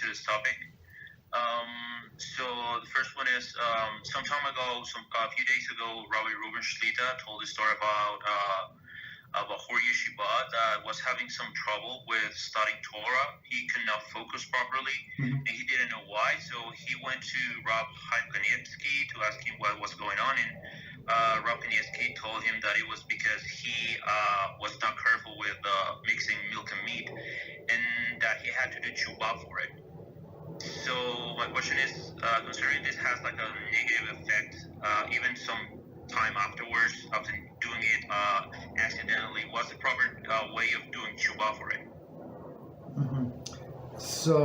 this topic. So the first one is some time ago, a few days ago, Rabbi Ruben Shlita told a story about a Bahur Yeshiva that was having some trouble with studying Torah. He could not focus properly, and he didn't know why. So he went to Rab Chaim Kanievsky to ask him what was going on, and Rab Kanievsky told him that it was because he was not careful with mixing milk and meat, and that he had to do tshuva for it. So my question is, considering this has like a negative effect, even some time afterwards, after doing it accidentally, what's the proper way of doing tshuva for it? So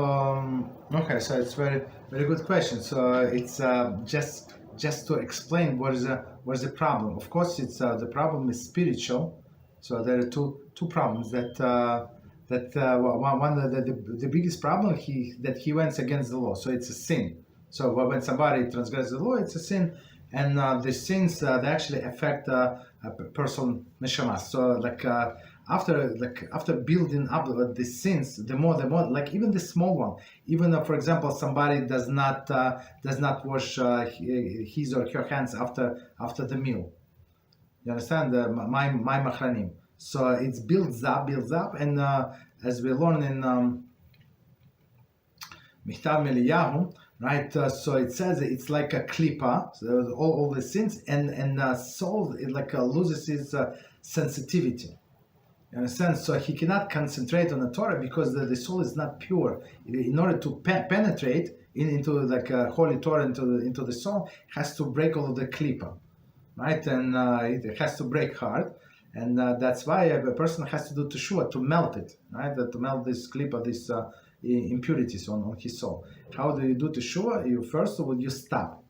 okay, so it's very good question. So it's just to explain what is the problem. Of course, it's the problem is spiritual. So there are two problems that one the biggest problem that he went against the law. So it's a sin. So when somebody transgresses the law, it's a sin. And the sins they actually affect a person neshama. So after building up the sins, the more like even the small one, even for example somebody does not wash his or her hands after the meal. You understand my machranim. So it builds up, and as we learn in Michtav Meliyahu. Right, so it says it's like a klipa, so all the sins, and soul it loses its sensitivity. You understand? So he cannot concentrate on the Torah because the soul is not pure. In order to penetrate into holy Torah into the soul, has to break all of the klipa, right? And it has to break hard, and that's why a person has to do teshuva to melt it, right? To melt this klipa, this impurities on his soul. How do you do teshuva? You stop.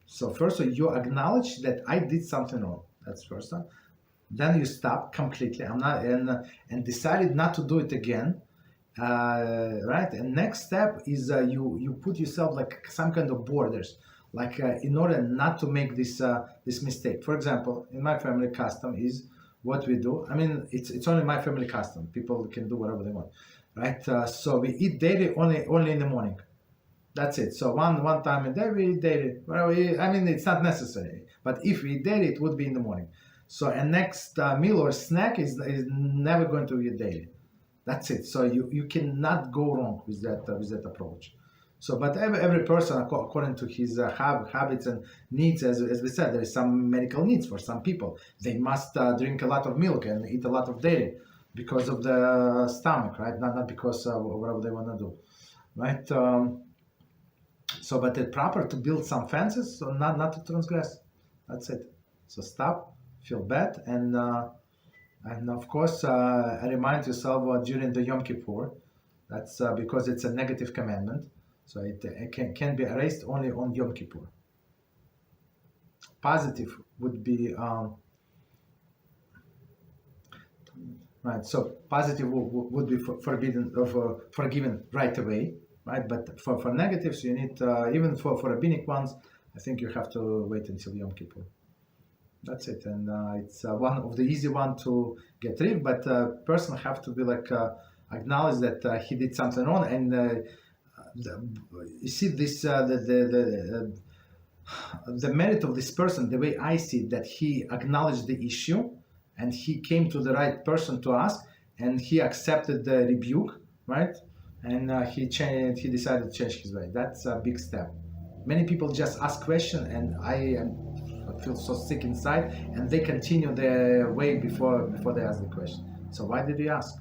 So first you acknowledge that I did something wrong. That's first time. Then you stop completely. And decided not to do it again. Right. And next step is you put yourself like some kind of borders, like in order not to make this mistake. For example, in my family custom is what we do. I mean, it's only my family custom. People can do whatever they want. Right, so we eat daily only in the morning. That's it. So one time a day we eat daily. Well, I mean, it's not necessary, but if we eat daily, it would be in the morning. So a next meal or snack is never going to be daily. That's it. So you cannot go wrong with that approach. So, but every person according to his habits and needs, as we said, there is some medical needs for some people. They must drink a lot of milk and eat a lot of dairy. Because of the stomach, right? Not because of whatever they want to do, right? So, but it's proper to build some fences, so not to transgress. That's it. So stop, feel bad, and of course remind yourself during the Yom Kippur. That's because it's a negative commandment, so it can be erased only on Yom Kippur. Positive would be. Right, so positive would be forgiven right away, right? But for negatives, you need even for rabbinic ones, I think you have to wait until Yom Kippur. That's it, and it's one of the easy one to get rid. But person have to be acknowledge that he did something wrong, and you see this the merit of this person. The way I see it, that he acknowledged the issue. And he came to the right person to ask, and he accepted the rebuke, right? And he decided to change his way. That's a big step. Many people just ask questions, and I feel so sick inside, and they continue their way before they ask the question. So why did he ask?